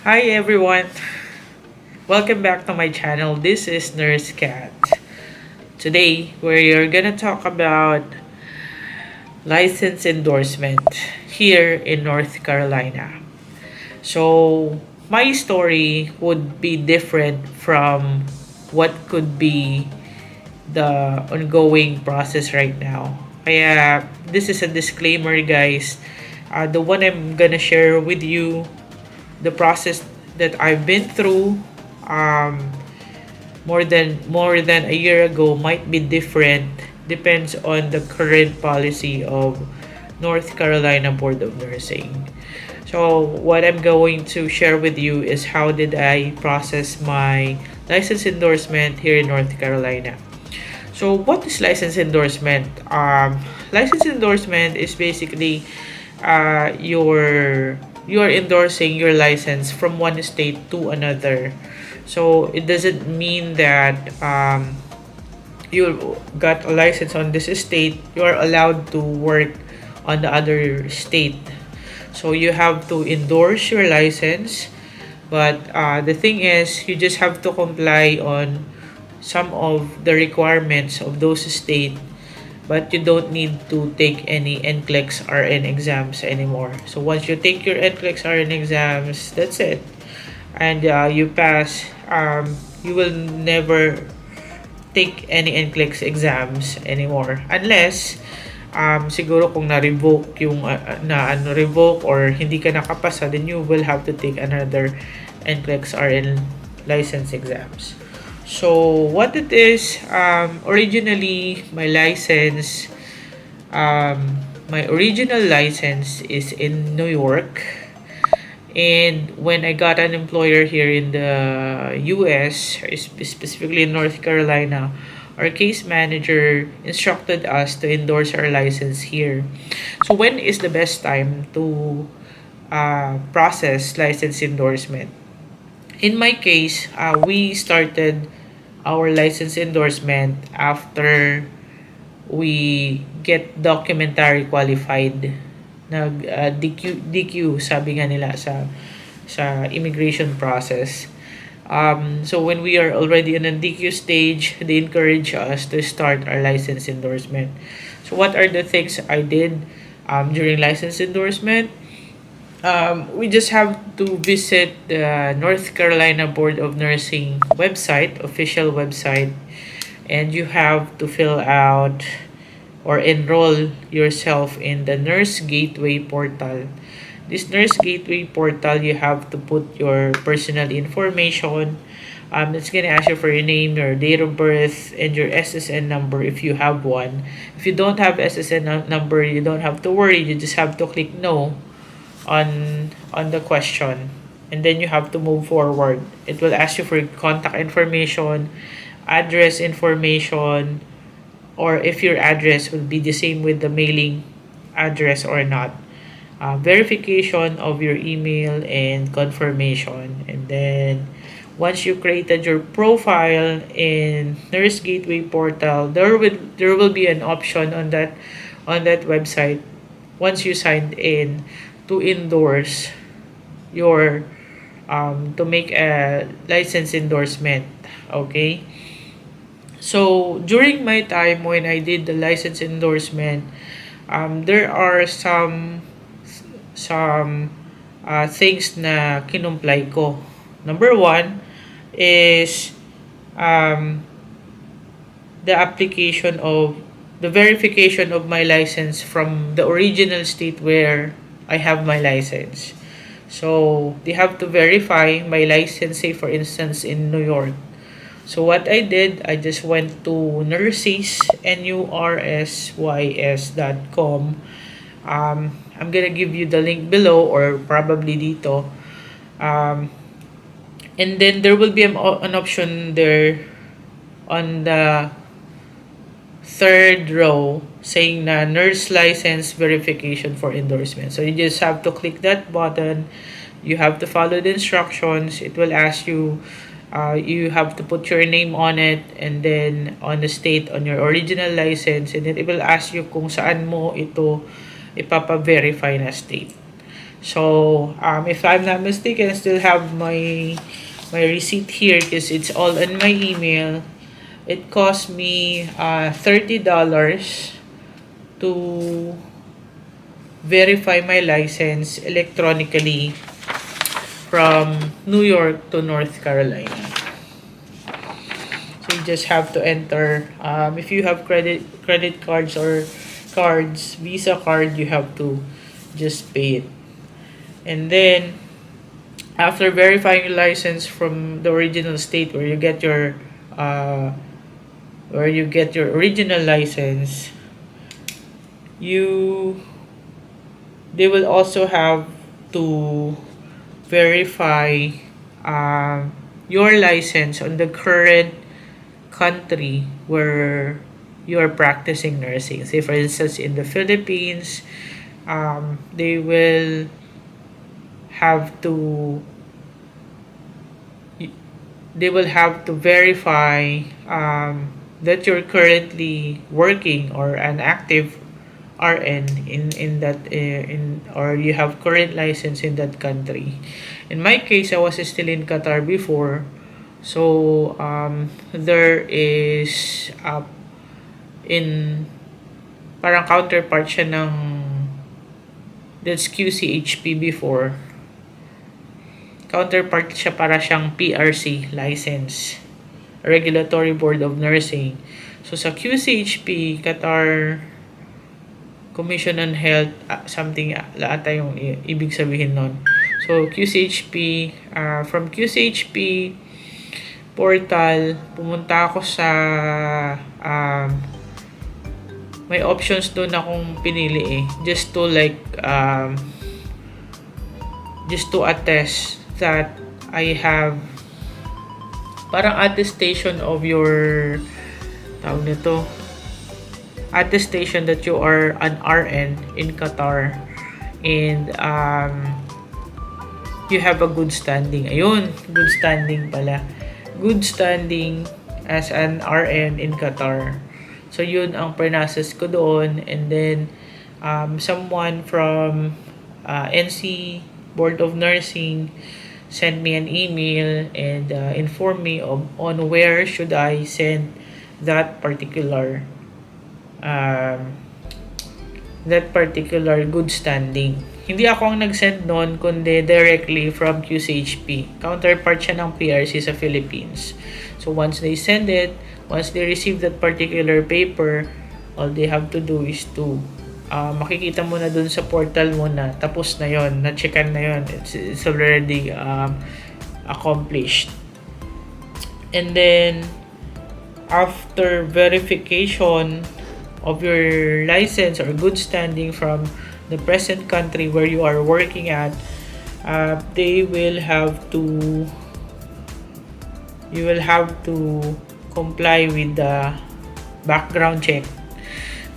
Hi everyone, welcome back to my channel. This is Nurse Cat. Today we're gonna talk about license endorsement here in North Carolina. So my story would be different from what could be the ongoing process right now. Kaya this is a disclaimer guys. The one I'm gonna share with you, the process that I've been through um, more than a year ago might be different, depends on the current policy of North Carolina Board of Nursing. So what I'm going to share with you is how did I process my license endorsement here in North Carolina. So what is license endorsement? License endorsement is basically you're endorsing your license from one state to another. So it doesn't mean that you got a license on this state, you are allowed to work on the other state. So you have to endorse your license, but the thing is, you just have to comply on some of the requirements of those state, but you don't need to take any NCLEX RN exams anymore. So once you take your NCLEX RN exams, that's it, and you pass. You will never take any NCLEX exams anymore unless siguro kung na-revoke yung revoke or hindi ka nakapasa, then you will have to take another NCLEX RN license exams. So what it is, originally my original license is in New York, and when I got an employer here in the US, specifically in North Carolina, our case manager instructed us to endorse our license here. So when is the best time to process license endorsement? In my case, we started our license endorsement after we get documentary qualified. DQ sabi nga nila sa immigration process. So when we are already in a DQ stage, they encourage us to start our license endorsement. So what are the things I did during license endorsement? We just have to visit the North Carolina Board of Nursing website, official website, and you have to fill out or enroll yourself in the Nurse Gateway portal. This Nurse Gateway portal, you have to put your personal information. It's gonna ask you for your name, your date of birth, and your SSN number if you have one. If you don't have SSN number, you don't have to worry. You just have to click no on the question, and then you have to move forward. It will ask you for contact information, address information, or if your address will be the same with the mailing address or not. Verification of your email and confirmation, and then once you created your profile in Nurse Gateway portal, there will be an option on that website once you signed in to endorse your to make a license endorsement. Okay, so during my time when I did the license endorsement, there are some things na kinumply ko. Number one is um, the verification of my license from the original state where I have my license. So they have to verify my license, say for instance in New York. So what I did, I just went to nurses, nursys.com. I'm gonna give you the link below or probably dito. Um, and then there will be an option there on the third row saying na nurse license verification for endorsement. So you just have to click that button. You have to follow the instructions. It will ask you, you have to put your name on it, and then on the state on your original license, and then it will ask you kung saan mo ito ipapa-verify na state. So, if I'm not mistaken, I still have my receipt here because it's all in my email. It cost me $30 to verify my license electronically from New York to North Carolina. So you just have to enter. If you have credit cards or cards, Visa card, you have to just pay it. And then after verifying your license from the original state uh, where you get your original license, you they will also have to verify your license on the current country where you are practicing nursing. Say for instance in the Philippines, they will have to they will have to verify that you're currently working or an active RN in that in or you have current license in that country. In my case, I was still in Qatar before, so there is in parang counterpart siya ng that's QCHP before. Counterpart siya para siyang PRC license, Regulatory Board of Nursing. So sa QCHP, Qatar Commission on Health, something ata yung ibig sabihin nun. So QCHP, from QCHP portal, pumunta ako sa may options doon akong pinili just to just to attest that I have parang attestation of your tawag nito attestation that you are an RN in Qatar and you have a good standing. Ayun, good standing pala. Good standing as an RN in Qatar. So yun ang process ko doon, and then someone from NC Board of Nursing sent me an email and informed me on where should I send that particular good standing. Hindi ako ang nag-send noon, kundi directly from QCHP. Counterpart siya ng PRC sa Philippines. So once they send it, once they receive that particular paper, all they have to do is to makikita mo na dun sa portal mo na tapos na yon, na-checkan na yon, it's already accomplished. And then after verification of your license or good standing from the present country where you are working at, you will have to comply with the background check.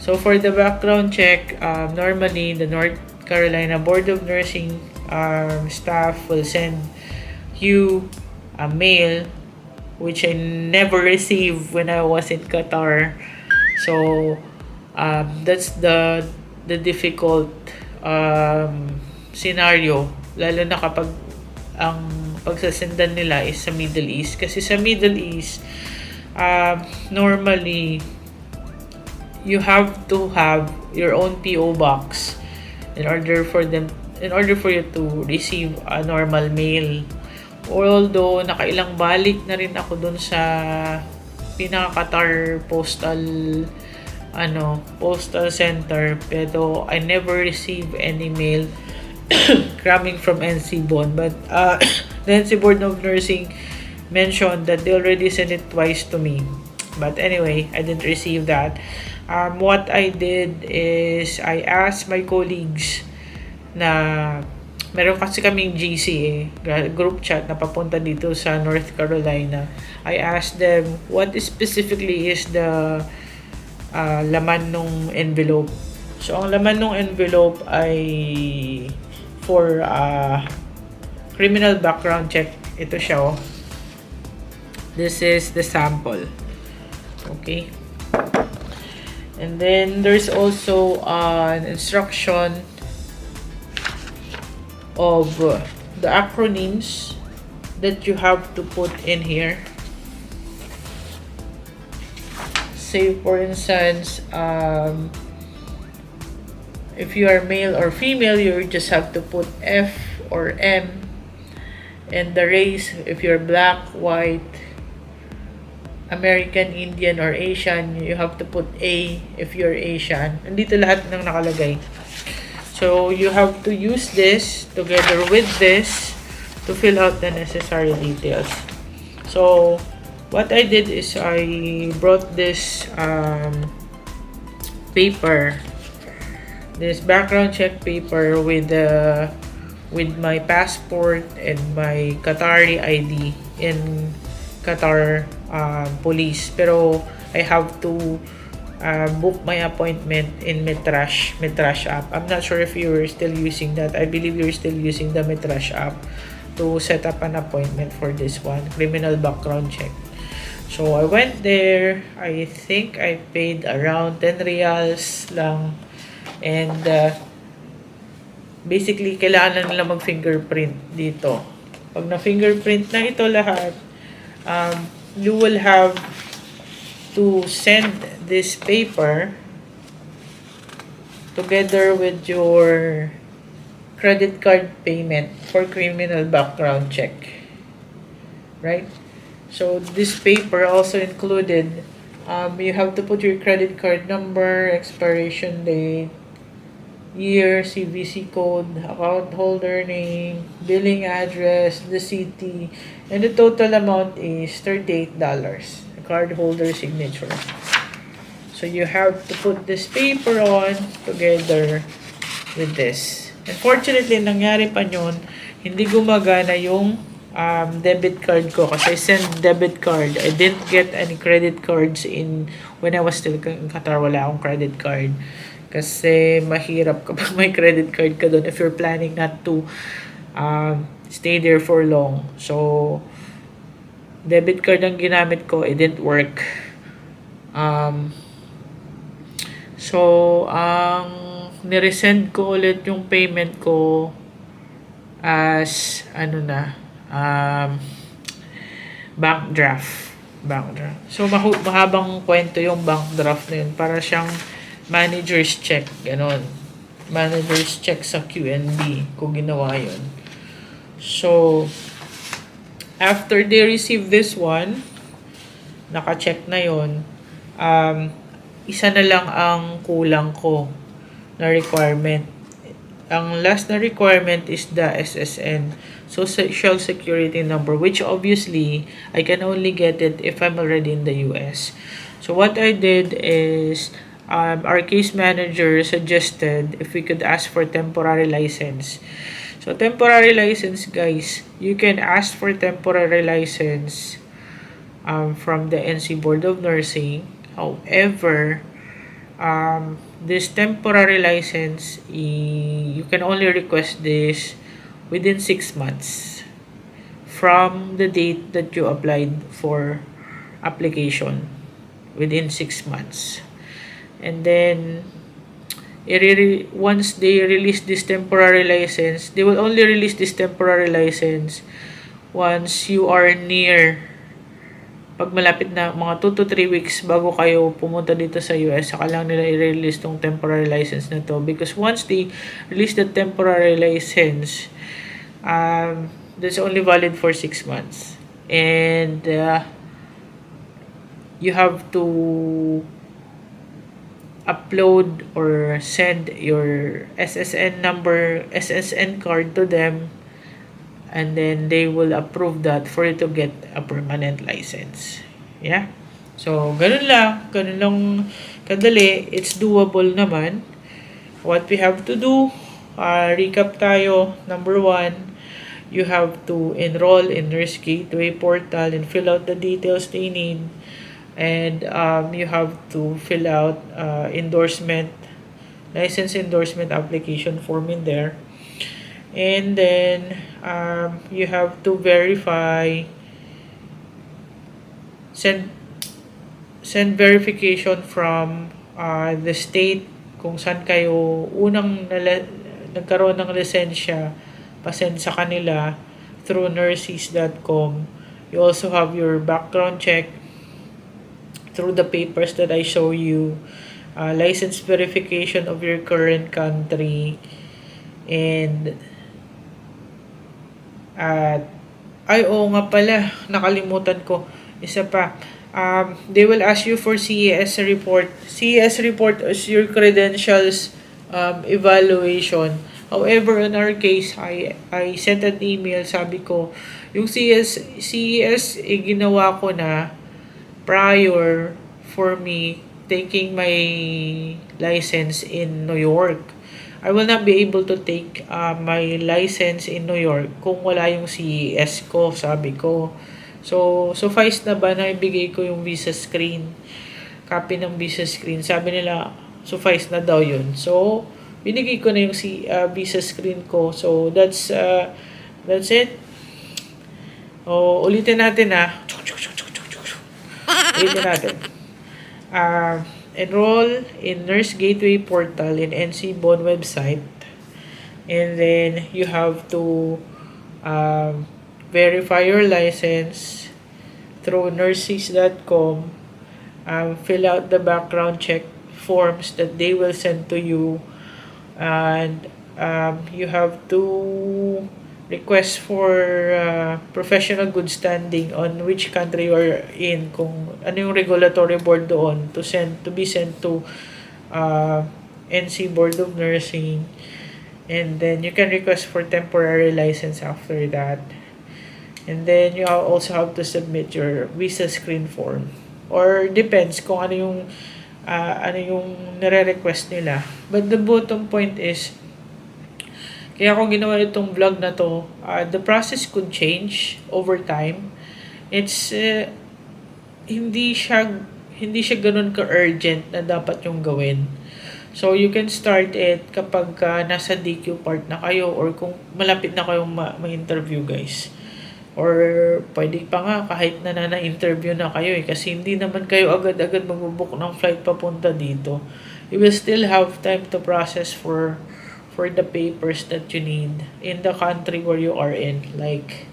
So for the background check, normally the North Carolina Board of Nursing staff will send you a mail, which I never received when I was in Qatar. So that's the difficult scenario, lalo na kapag ang pagsasendan nila is sa Middle East. Kasi sa Middle East, normally you have to have your own PO box in order for you to receive a normal mail. Although nakailang balik na rin ako dun sa pinaka-Qatar postal center, pero I never received any mail coming from NC Bond. But the NC Board of Nursing mentioned that they already sent it twice to me. But anyway, I didn't receive that. What I did is I asked my colleagues na meron kasi kaming GC group chat na papunta dito sa North Carolina. I asked them what specifically is the laman nung envelope. So ang laman nung envelope ay for criminal background check. Ito siya This is the sample. Okay. And then there's also an instruction of the acronyms that you have to put in here. Say for instance, if you are male or female, you just have to put F or M, and the race, if you're black, white, American, Indian, or Asian, you have to put A if you're Asian. Nandito lahat ng nakalagay. So you have to use this together with this to fill out the necessary details. So what I did is I brought this paper, this background check paper with my passport and my Qatari ID in Qatar police. Pero I have to book my appointment in Metrash app. I'm not sure if you're still using that. I believe you're still using the Metrash app to set up an appointment for this one, criminal background check. So I went there. I think I paid around 10 reals lang. And basically, kailangan nila mag-fingerprint dito. Pag na-fingerprint na ito lahat, you will have to send this paper together with your credit card payment for criminal background check. Right? So this paper also included, you have to put your credit card number, expiration date, year, CVC code, account holder name, billing address, the city, and the total amount is $38. The card holder signature. So you have to put this paper on together with this. Unfortunately, nangyari pa yun, hindi gumagana yung debit card ko kasi I sent debit card. I didn't get any credit cards when I was still in Qatar. Wala akong credit card. Kasi mahirap kapag may credit card ka doon if you're planning not to stay there for long. So, debit card ang ginamit ko. It didn't work. So, ang niresend ko ulit yung payment ko as bank draft. So, mahabang kwento yung bank draft na yun. Para siyang manager's check, ganon. Manager's check sa QNB, kung ginawa yun. So, after they receive this one, naka-check na yun, isa na lang ang kulang ko na requirement. Ang last na requirement is the SSN, Social Security Number, which obviously, I can only get it if I'm already in the US. So, what I did is, our case manager suggested if we could ask for temporary license. So, temporary license, guys, you can ask for temporary license from the NC Board of Nursing. However, this temporary license, you can only request this within 6 months from the date that you applied for application. Within 6 months. And then, once they release this temporary license, they will only release this temporary license once you are near, pag malapit na mga 2 to 3 weeks bago kayo pumunta dito sa US, saka lang nila i-release tong temporary license na to. Because once they release the temporary license, that's only valid for 6 months. And you have to upload or send your SSN card to them, and then they will approve that for you to get a permanent license. Yeah? So, ganun lang kadali. It's doable naman. What we have to do, recap tayo. Number 1, you have to enroll in Nurse Gateway portal and fill out the details they need. And you have to fill out license endorsement application form in there. And then you have to verify, send verification from the state kung saan kayo unang nagkaroon ng lisensya pasend sa kanila through nurses.com. You also have your background check through the papers that I show you, license verification of your current country, and at ay oo nga pala, nakalimutan ko. Isa pa, they will ask you for CES report. CES report is your credentials evaluation. However, in our case, I sent an email, sabi ko, yung CES ginawa ko na prior for me taking my license in New York. I will not be able to take my license in New York kung wala yung CES ko, sabi ko. So, suffice na ba na ibigay ko yung visa screen? Copy ng visa screen. Sabi nila, suffice na daw yun. So, binigay ko na yung visa screen ko. So, that's it. O, ulitin natin Ulitin natin. Enroll in Nurse Gateway portal in NC-BON website, and then you have to verify your license through nurses.com, fill out the background check forms that they will send to you, and you have to request for professional good standing on which country you are in, kung ano yung regulatory board doon to be sent to NC Board of Nursing, and then you can request for temporary license after that, and then you also have to submit your visa screen form, or depends kung ano yung nire-request nila. But the bottom point is, kaya ako ginawa itong vlog na to, the process could change over time. It's hindi siya ganun ka-urgent na dapat yung gawin. So you can start it kapag nasa DQ part na kayo, or kung malapit na kayong ma-interview, guys. Or pwede pa nga kahit na-interview na kayo kasi hindi naman kayo agad-agad magbubook ng flight papunta dito. You will still have time to process for the papers that you need in the country where you are in, like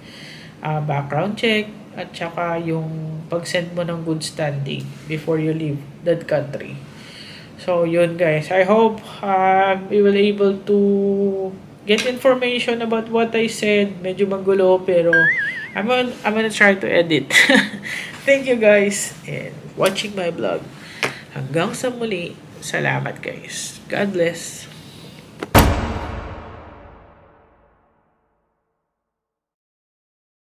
background check, at saka yung pag-send mo ng good standing before you leave that country. So yun, guys, I hope we will able to get information about what I said. Medyo magulo, pero I'm gonna try to edit. Thank you, guys, and watching my vlog. Hanggang sa muli, salamat, guys. God bless.